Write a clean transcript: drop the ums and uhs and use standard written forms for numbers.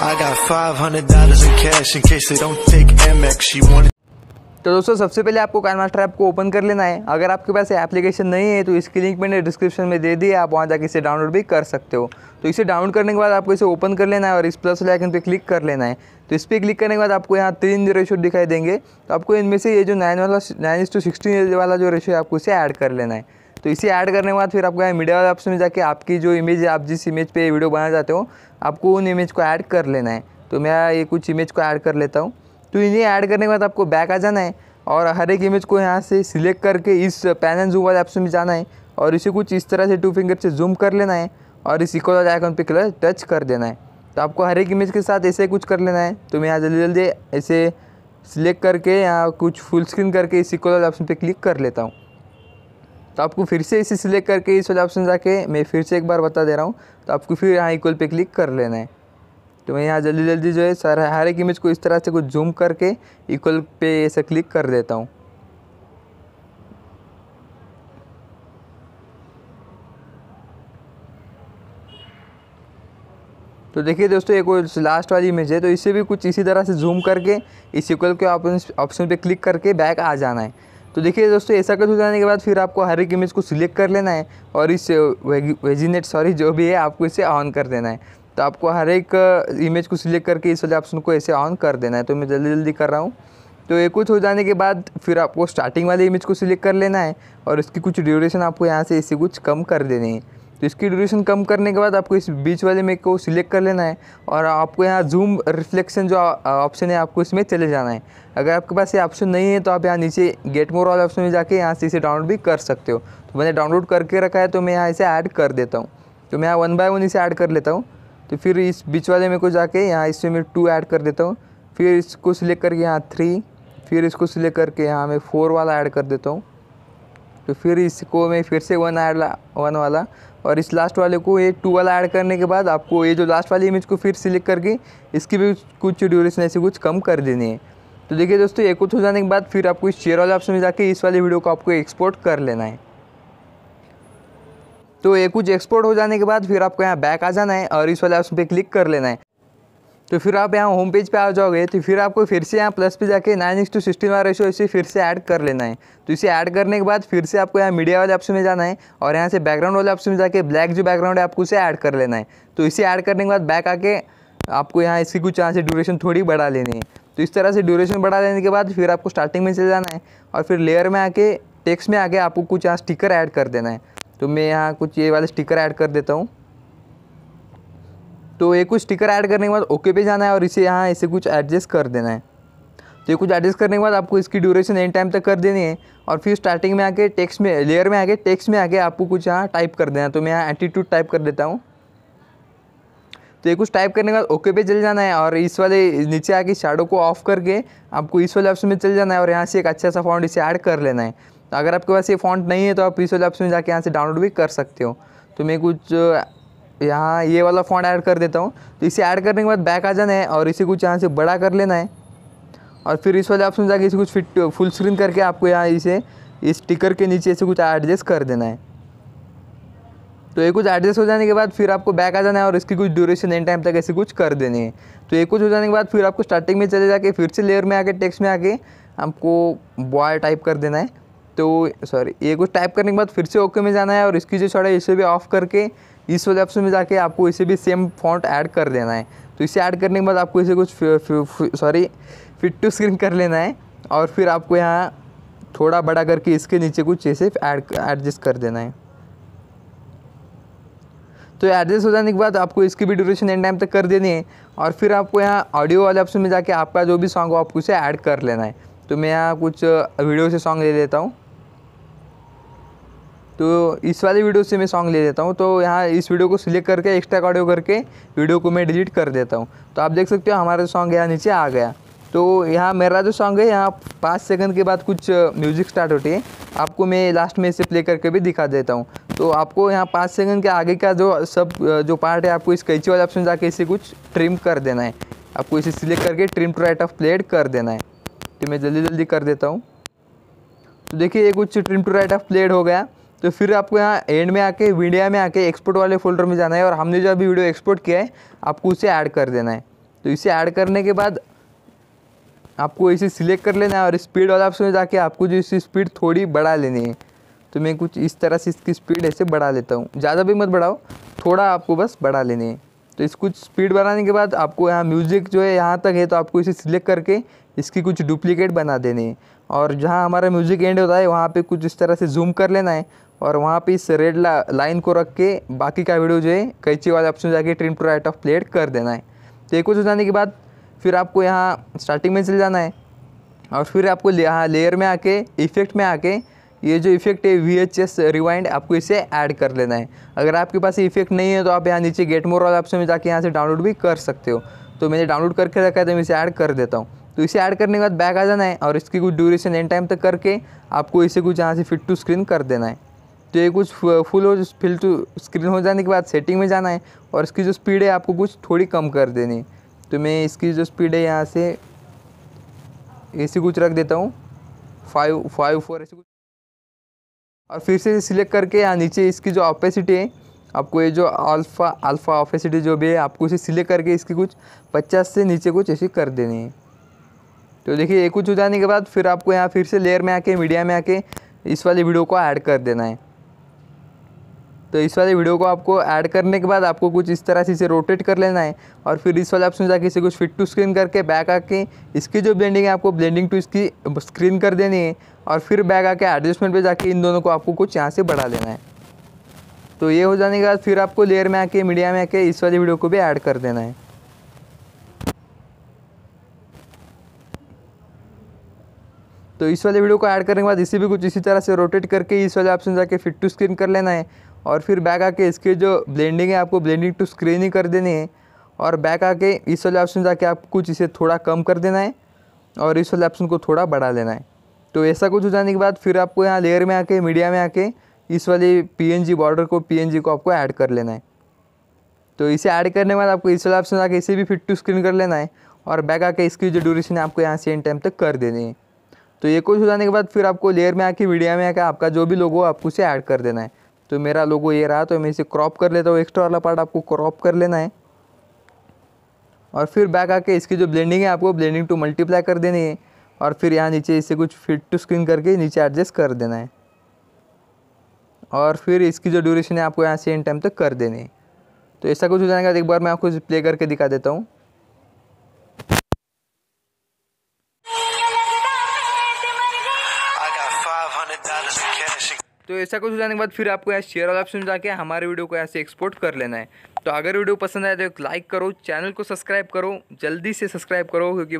I got $500 in cash in case they don't take Amex. She wanted. तो दोस्तों सबसे पहले आपको काइनमास्टर ऐप को ओपन कर लेना है। अगर आपके पास एप्लीकेशन नहीं है तो इसकी लिंक मैंने डिस्क्रिप्शन में दे दी है, आप वहाँ जाके इसे डाउनलोड भी कर सकते हो। तो इसे डाउनलोड करने के बाद आपको इसे ओपन कर लेना है और इस प्लस वाले आइकन पे क्लिक कर लेना है। तो इस पर क्लिक करने के बाद आपको यहाँ 3 रेशो दिखाई देंगे। तो आपको इनमें से ये जो 9:16 वाला जो रेशो है आपको इसे ऐड कर लेना है। तो इसे ऐड करने के बाद फिर आपको यहाँ मीडिया वाले ऑप्शन में जाके आपकी जो इमेज है, आप जिस इमेज पे वीडियो बनाना चाहते हो, आपको उन इमेज को ऐड कर लेना है। तो मैं ये कुछ इमेज को ऐड कर लेता हूँ। तो इन्हें ऐड करने के बाद आपको बैक आ जाना है और हर एक इमेज को यहाँ से सिलेक्ट करके इस पैन एंड जूम वाले ऑप्शन में जाना है और इसे कुछ इस तरह से 2 फिंगर से जूम कर लेना है और इस इक्वल वाले आइकन पे टच कर देना है। तो आपको हर एक इमेज के साथ ऐसे कुछ कर लेना है। तो मैं यहाँ जल्दी जल्दी ऐसे सिलेक्ट करके यहाँ कुछ फुल स्क्रीन करके इस इक्वल वाले ऑप्शन पे क्लिक कर लेता हूँ। तो आपको फिर से इसे सिलेक्ट करके इस वाले ऑप्शन जाके मैं फिर से एक बार बता दे रहा हूँ, तो आपको फिर यहाँ इक्वल पे क्लिक कर लेना है। तो मैं यहाँ जल्दी जल्दी जो है हर एक इमेज को इस तरह से कुछ जूम करके इक्वल पे ऐसे क्लिक कर देता हूँ। तो देखिए दोस्तों, एक लास्ट वाली इमेज है, तो इसे भी कुछ इसी तरह से जूम करके इस इक्वल के ऑप्शन पे क्लिक करके बैक आ जाना है। तो देखिए दोस्तों, ऐसा कुछ हो जाने के बाद फिर आपको हर एक इमेज को सिलेक्ट कर लेना है और इस वेजिनेट जो भी है आपको इसे ऑन कर देना है। तो आपको हर एक इमेज को सिलेक्ट करके इस वाले ऑप्शन को ऐसे ऑन कर देना है। तो मैं जल्दी जल्दी कर रहा हूँ। तो ये कुछ हो जाने के बाद फिर आपको स्टार्टिंग वाले इमेज को सिलेक्ट कर लेना है और इसकी कुछ ड्यूरेशन आपको यहाँ से इसे कुछ कम कर देनी है। तो इसकी ड्यूरेशन कम करने के बाद आपको इस बीच वाले में को सिलेक्ट कर लेना है और आपको यहाँ जूम रिफ्लेक्शन जो ऑप्शन है आपको इसमें चले जाना है। अगर आपके पास ये ऑप्शन नहीं है तो आप यहाँ नीचे गेट मोर वाले ऑप्शन में जाके यहाँ से इसे डाउनलोड भी कर सकते हो। तो मैंने डाउनलोड करके रखा है, तो मैं यहाँ इसे ऐड कर देता हूँ। तो मैं यहाँ 1 बाय 1 इसे ऐड कर लेता हूँ। तो फिर इस बीच वाले में को जाके यहाँ इसमें मैं 2 ऐड कर देता हूँ। फिर इसको सिलेक्ट करके यहाँ 3, फिर इसको सिलेक्ट करके यहाँ मैं 4 वाला ऐड कर देता हूँ। तो फिर इसको मैं फिर से 1 वाला और इस लास्ट वाले को ये 2 वाला ऐड करने के बाद आपको ये जो लास्ट वाली इमेज को फिर सिलेक्ट करके इसकी भी कुछ ड्यूरेशन ऐसे कुछ कम कर देनी है। तो देखिए दोस्तों, ये कुछ हो जाने के बाद फिर आपको इस शेयर वाले ऑप्शन में जाके इस वाली वीडियो को आपको एक्सपोर्ट कर लेना है। तो ये कुछ एक्सपोर्ट हो जाने के बाद फिर आपको यहाँ बैक आ जाना है और इस वाले ऑप्शन पे क्लिक कर लेना है। तो फिर आप यहाँ होम पेज पे आ जाओगे। तो फिर आपको फिर से यहाँ प्लस पे जाके 9:16 वाला रेशो इसे फिर से ऐड कर लेना है। तो इसे ऐड करने के बाद फिर से आपको यहाँ मीडिया वाले ऑप्शन में जाना है और यहाँ से बैकग्राउंड वाले ऑप्शन में जाके ब्लैक जो बैकग्राउंड है आपको इसे ऐड कर लेना है। तो इसे ऐड करने के बाद बैक आके आपको यहाँ इसकी कुछ यहाँ से ड्यूरेशन थोड़ी बढ़ा लेनी है। तो इस तरह से ड्यूरेशन बढ़ा लेने के बाद फिर आपको स्टार्टिंग में चले जाना है और फिर लेयर में आके टेक्स्ट में आके आपको कुछ यहाँ स्टिकर ऐड कर देना है। तो मैं यहाँ कुछ ये वाले स्टिकर ऐड कर देता हूँ। तो ये कुछ स्टिकर ऐड करने के बाद ओके पे जाना है और इसे यहाँ इसे कुछ एडजस्ट कर देना है। तो ये कुछ एडजस्ट करने के बाद आपको इसकी ड्यूरेशन एंड टाइम तक कर देनी है और फिर स्टार्टिंग में आके टेक्स्ट में लेयर में आके टेक्स्ट में आके आपको कुछ यहाँ टाइप कर देना है। तो मैं यहाँ एटीट्यूड टाइप कर देता हूँ। तो ये कुछ टाइप करने के बाद ओके पे चले जाना है और इस वाले नीचे आके शैडो को ऑफ करके आपको इस वाले ऑप्शन में चले जाना है और यहाँ से एक अच्छा सा फॉन्ट इसे ऐड कर लेना है। तो अगर आपके पास ये फॉन्ट नहीं है तो आप इस वाले ऑप्शन में जाके यहाँ से डाउनलोड भी कर सकते हो। तो मैं कुछ यहाँ ये वाला फॉन्ट ऐड कर देता हूँ। तो इसे ऐड करने के बाद बैक आ जाना है और इसे कुछ यहाँ से बड़ा कर लेना है और फिर इस वाले ऑप्शन में जाके इसे कुछ फुल स्क्रीन करके आपको यहाँ इसे इस स्टिकर के नीचे से कुछ एडजस्ट कर देना है। तो ये कुछ एडजस्ट हो जाने के बाद फिर आपको बैक आ जाना है और इसकी कुछ ड्यूरेशन एंड टाइम तक ऐसे कुछ कर देनी है। तो ये कुछ हो जाने के बाद फिर आपको स्टार्टिंग में चले जाके फिर से लेयर में आके टेक्स्ट में आके आपको बॉय टाइप कर देना है। तो ये कुछ टाइप करने के बाद फिर से ओके में जाना है और इसकी जो शॉर्ट है इसे भी ऑफ करके इस वाले ऑप्शन में जाके आपको इसे भी सेम फॉन्ट ऐड कर देना है। तो इसे ऐड करने के बाद आपको इसे कुछ फिट टू स्क्रीन कर लेना है और फिर आपको यहाँ थोड़ा बड़ा करके इसके नीचे कुछ ऐसे एडजस्ट कर देना है। तो एडजस्ट हो जाने के बाद आपको इसकी भी ड्यूरेशन एंड टाइम तक कर देनी है और फिर आपको यहाँ ऑडियो वाले ऑप्शन में जाके आपका जो भी सॉन्ग हो आपको उसे ऐड कर लेना है। तो मैं यहाँ कुछ वीडियो से सॉन्ग ले लेता हूँ। तो इस वाली वीडियो से मैं सॉन्ग ले लेता हूँ। तो यहाँ इस वीडियो को सिलेक्ट करके एक्स्ट्रा ऑडियो करके वीडियो को मैं डिलीट कर देता हूँ। तो आप देख सकते हो हमारा सॉन्ग यहाँ नीचे आ गया। तो यहाँ मेरा जो सॉन्ग है यहाँ 5 सेकंड के बाद कुछ म्यूज़िक स्टार्ट होती है। आपको मैं लास्ट में इसे प्ले करके भी दिखा देता हूँ। तो आपको यहाँ 5 सेकंड के आगे का जो पार्ट है आपको इस कैंची वाले ऑप्शन जाके इसे कुछ ट्रिम कर देना है। आपको इसे सिलेक्ट करके trim to right of playhead कर देना है। तो मैं जल्दी जल्दी कर देता हूँ। तो देखिए ये कुछ trim to right of playhead हो गया। तो फिर आपको यहाँ एंड में आके मीडिया में आके एक्सपोर्ट वाले फोल्डर में जाना है और हमने जो अभी वीडियो एक्सपोर्ट किया है आपको उसे ऐड कर देना है। तो इसे ऐड करने के बाद आपको इसे सिलेक्ट कर लेना है और स्पीड वाला ऑप्शन में जाके आपको जो इसकी स्पीड थोड़ी बढ़ा लेनी है। तो मैं कुछ इस तरह से इसकी स्पीड ऐसे बढ़ा लेता हूँ, ज़्यादा भी मत बढ़ाओ, थोड़ा आपको बस बढ़ा लेनी है। तो इस कुछ स्पीड बढ़ाने के बाद आपको यहाँ म्यूज़िक जो है यहाँ तक है, तो आपको इसे सिलेक्ट करके इसकी कुछ डुप्लीकेट बना देनी है और जहाँ हमारा म्यूज़िक एंड होता है वहाँ पे कुछ इस तरह से जूम कर लेना है और वहाँ पे इस रेड लाइन को रख के बाकी का वीडियो जो है कैंची वाले ऑप्शन जाके trim to right of playhead कर देना है। तो ये कुछ हो जाने के बाद फिर आपको यहाँ स्टार्टिंग में चले जाना है और फिर आपको यहाँ लेयर में आके इफेक्ट में आके ये जो इफेक्ट है VHS रिवाइंड, आपको इसे ऐड कर लेना है। अगर आपके पास इफेक्ट नहीं है तो आप यहाँ नीचे गेट मोर वाला ऑप्शन में जाके यहाँ से डाउनलोड भी कर सकते हो। तो मैंने डाउनलोड करके रखा है तो मैं इसे ऐड कर देता हूँ। तो इसे ऐड करने के बाद बैक आ जाना है और इसकी कुछ ड्यूरेशन एंड टाइम तक करके आपको इसे कुछ यहाँ से फिट टू स्क्रीन कर देना है। तो ये कुछ फिल टू स्क्रीन हो जाने के बाद सेटिंग में जाना है और इसकी जो स्पीड है आपको कुछ थोड़ी कम कर देनी है। तो मैं इसकी जो स्पीड है यहाँ से ऐसे कुछ रख देता हूँ 554 ऐसे कुछ, और फिर से सिलेक्ट करके यहाँ नीचे इसकी जो ऑपेसिटी है, आपको ये जो अल्फ़ा ऑपेसिटी जो भी है आपको इसे सिलेक्ट करके इसकी कुछ 50 से नीचे कुछ ऐसी कर देनी है। तो देखिए ये कुछ हो जाने के बाद फिर आपको यहाँ फिर से लेयर में आके मीडिया में आके इस वाली वीडियो को ऐड कर देना है। तो इस वाले वीडियो को आपको ऐड करने के बाद आपको कुछ इस तरह से इसे रोटेट कर लेना है और फिर इस वाले ऑप्शन जाके इसे कुछ फिट टू स्क्रीन करके बैक आके इसकी जो ब्लेंडिंग है आपको ब्लेंडिंग टू इसकी स्क्रीन कर देनी है और फिर बैक आके एडजस्टमेंट पे जाके इन दोनों को आपको कुछ यहाँ से बढ़ा लेना है। तो ये हो जाने के बाद फिर आपको लेयर में आके मीडिया में आके इस वाली वीडियो को भी ऐड कर देना है। तो इस वाले वीडियो को ऐड करने के बाद इसे भी कुछ इसी तरह से रोटेट करके इस वाले ऑप्शन जाके फिट टू स्क्रीन कर लेना है और फिर बैक आके इसके जो ब्लेंडिंग है आपको ब्लेंडिंग टू स्क्रीन ही कर देनी है और बैक आके इस वाले ऑप्शन जाके आप कुछ इसे थोड़ा कम कर देना है और इस वाले ऑप्शन को थोड़ा बढ़ा लेना है। तो ऐसा कुछ हो जाने के बाद फिर आपको यहाँ लेयर में आके मीडिया में आके इस वाली PNG बॉर्डर को PNG को आपको ऐड कर लेना है। तो इसे ऐड करने के बाद आपको इस वाले ऑप्शन जाके इसे भी फिट टू स्क्रीन कर लेना है और बैक आके इसकी जो ड्यूरेशन है आपको यहाँ से एंड टाइम तक कर देनी है। तो ये कुछ हो जाने के बाद फिर आपको लेयर में आके मीडिया में आके आपका जो भी लोगो आपको उसे ऐड कर देना है। तो मेरा लोगो ये रहा, तो मैं इसे क्रॉप कर लेता हूँ, एक्स्ट्रा वाला पार्ट आपको क्रॉप कर लेना है और फिर बैक आके इसकी जो ब्लेंडिंग है आपको ब्लेंडिंग टू मल्टीप्लाई कर देनी है और फिर यहाँ नीचे इसे कुछ फिट टू स्क्रीन करके नीचे एडजस्ट कर देना है और फिर इसकी जो ड्यूरेशन है आपको यहाँ से एंड टाइम तक कर देनी है। तो ऐसा कुछ हो जाएगा। एक बार मैं आपको प्ले करके दिखा देता हूँ। तो ऐसा कुछ हो जाने के बाद फिर आपको यहाँ शेयर वाला ऑप्शन जाके हमारे वीडियो को यहाँ से एक्सपोर्ट कर लेना है। तो अगर वीडियो पसंद आए तो एक लाइक करो, चैनल को सब्सक्राइब करो, जल्दी से सब्सक्राइब करो क्योंकि